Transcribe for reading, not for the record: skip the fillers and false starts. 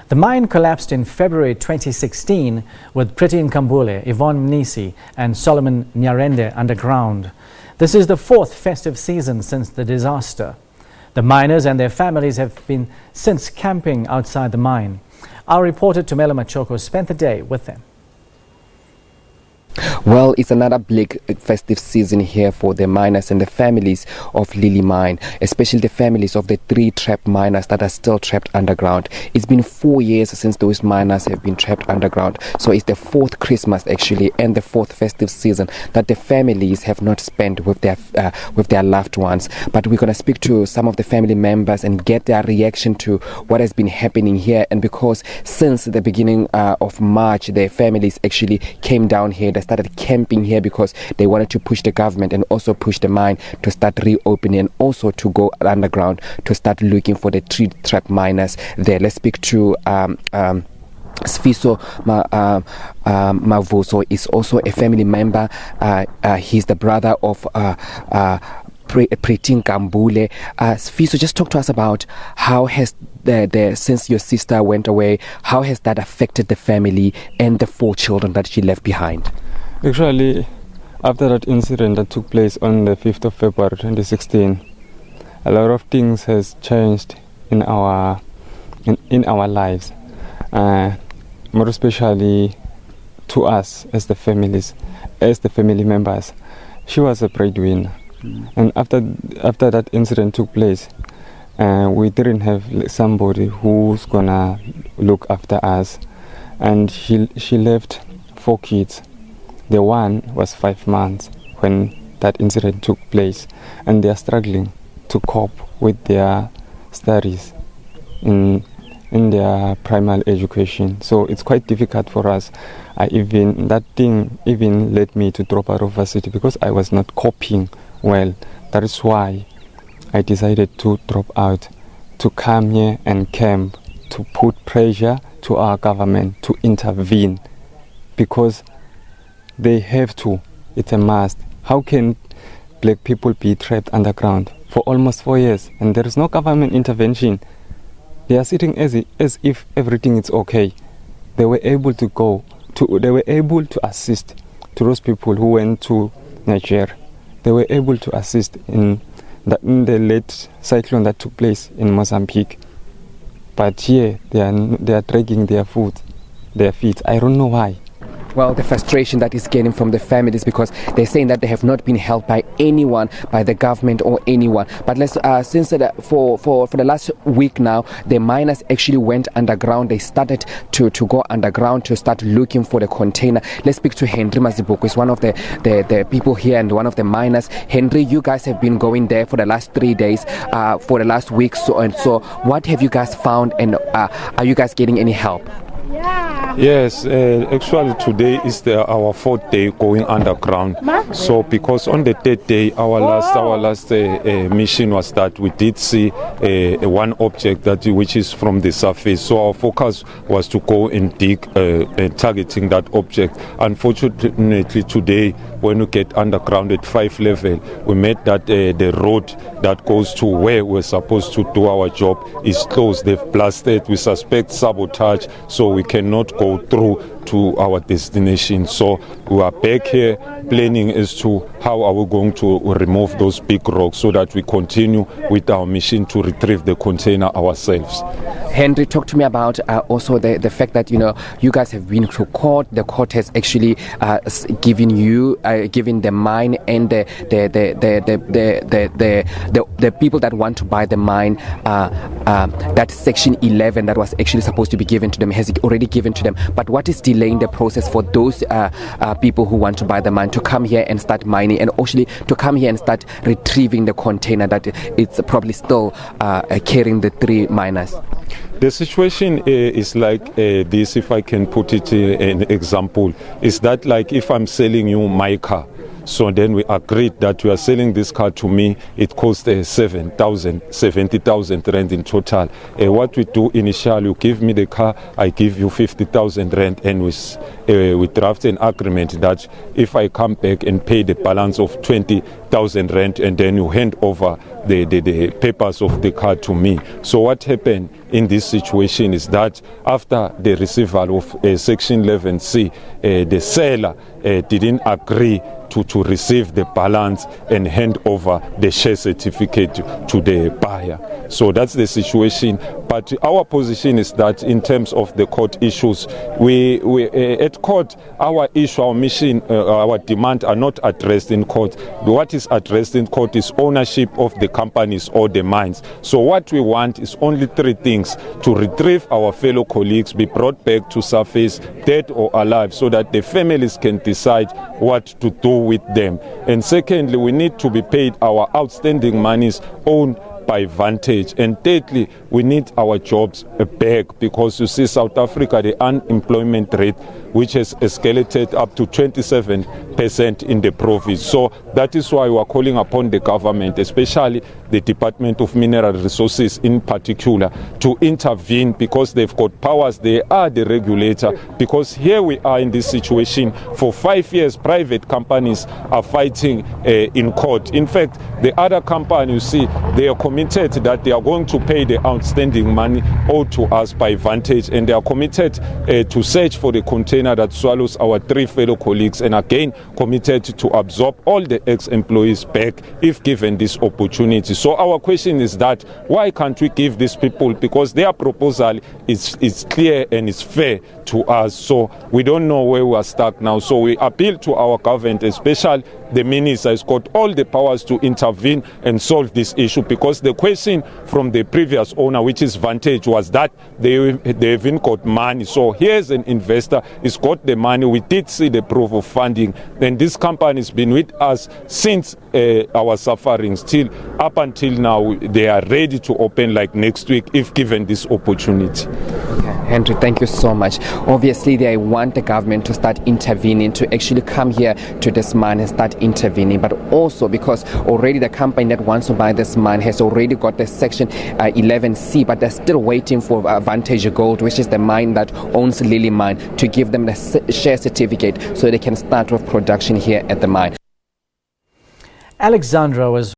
The mine collapsed in February 2016 with Pretty Nkambule, Yvonne Mnisi and Solomon Nyarende underground. This is the fourth festive season since the disaster. The miners and their families have been since camping outside the mine. Our reporter Tumelo Machogo spent the day with them. Well, it's another bleak festive season here for the miners and the families of Lily Mine, especially the families of the 3 trapped miners that are still trapped underground. It's been 4 years since those miners have been trapped underground. So it's the 4th Christmas actually and the 4th festive season that the families have not spent with their loved ones. But we're going to speak to some of the family members and get their reaction to what has been happening here. And because since the beginning of March, their families actually came down here. They started camping here because they wanted to push the government and also push the mine to start reopening and also to go underground to start looking for the 3 trapped miners there. Let's speak to Sfiso Mavoso is also a family member. He's the brother of Pretty Nkambule. Sfiso, just talk to us about how has since your sister went away, how has that affected the family and the 4 children that she left behind? Actually, after that incident that took place on the 5th of February 2016, a lot of things has changed in our lives, more especially to us as the family members. She was a breadwinner, and after that incident took place, we didn't have somebody who's gonna look after us, and she left 4 kids. The one was 5 months when that incident took place, and they are struggling to cope with their studies in their primary education. So it's quite difficult for us. That thing even led me to drop out of varsity because I was not coping well. That is why I decided to drop out, to come here and camp, to put pressure to our government to intervene, because they have to. It's a must. How can black people be trapped underground for almost 4 years and there is no government intervention? They are sitting as if everything is okay. They were able to assist to those people who went to Nigeria. They were able to assist in the late cyclone that took place in Mozambique. But here they are dragging their feet. I don't know why. Well, the frustration that is getting from the families, because they're saying that they have not been helped by anyone, by the government or anyone. But let's since for the last week now, the miners actually went underground. They started to go underground to start looking for the container. Let's speak to Henry Mazibuko. He's one of the people here and one of the miners. Henry, you guys have been going there for the last 3 days, for the last week. So what have you guys found, and are you guys getting any help? Yes, actually today is our 4th day going underground. So because on the 3rd day our last mission was that we did see one object which is from the surface. So our focus was to go and dig, targeting that object. Unfortunately today, when we get underground at 5 level, we met that the road that goes to where we're supposed to do our job is closed. They've blasted. We suspect sabotage, so we cannot go through to our destination. So we are back here planning as to how are we going to remove those big rocks so that we continue with our mission to retrieve the container ourselves. Henry, talk to me about also the fact that you guys have been to court. The court has actually given the mine and the people that want to buy the mine that Section 11 that was actually supposed to be given to them has already given to them. But what is delaying the process for those people who want to buy the mine to come here and start mining, and actually to come here and start retrieving the container that it's probably still carrying the 3 miners? The situation is like this, if I can put it in an example, is that like if I'm selling you my car, so then we agreed that you are selling this car to me, it costs 70,000 rand in total. What we do initially, you give me the car, I give you 50,000 rand, and we draft an agreement that if I come back and pay the balance of 20,000 1,000 rand, and then you hand over the papers of the car to me. So what happened in this situation is that after the receival of Section 11C, the seller didn't agree to receive the balance and hand over the share certificate to the buyer. So that's the situation. But our position is that in terms of the court issues, we at court, our issue, our mission, our demand are not addressed in court. What is addressed in court is ownership of the companies or the mines. So what we want is only three things: to retrieve our fellow colleagues, be brought back to surface, dead or alive, so that the families can decide what to do with them. And secondly, we need to be paid our outstanding monies owned by Vantage. And thirdly, we need our jobs back, because you see South Africa, the unemployment rate, which has escalated up to 27% in the province. So that is why we are calling upon the government, especially the Department of Mineral Resources in particular, to intervene, because they've got powers. They are the regulator, because here we are in this situation. For 5 years, private companies are fighting in court. In fact, the other company, you see, they are committed that they are going to pay the outstanding money owed to us by Vantage, and they are committed to search for the container that swallows our three fellow colleagues, and again committed to absorb all the ex-employees back if given this opportunity. So our question is that why can't we give these people, because their proposal is clear and is fair to us. So we don't know where we are stuck now. So we appeal to our government, especially the Mnisi has got all the powers to intervene and solve this issue, because the question from the previous owner, which is Vantage, was that they even got money. So here's an investor, he's got the money. We did see the proof of funding, and this company has been with us since our suffering, still up until now. They are ready to open like next week if given this opportunity. Henry, thank you so much. Obviously, they want the government to start intervening, to actually come here to this mine and start intervening, but also because already the company that wants to buy this mine has already got the Section 11C, but they're still waiting for Vantage Gold, which is the mine that owns Lily Mine, to give them the share certificate so they can start with production here at the mine. Alexandra was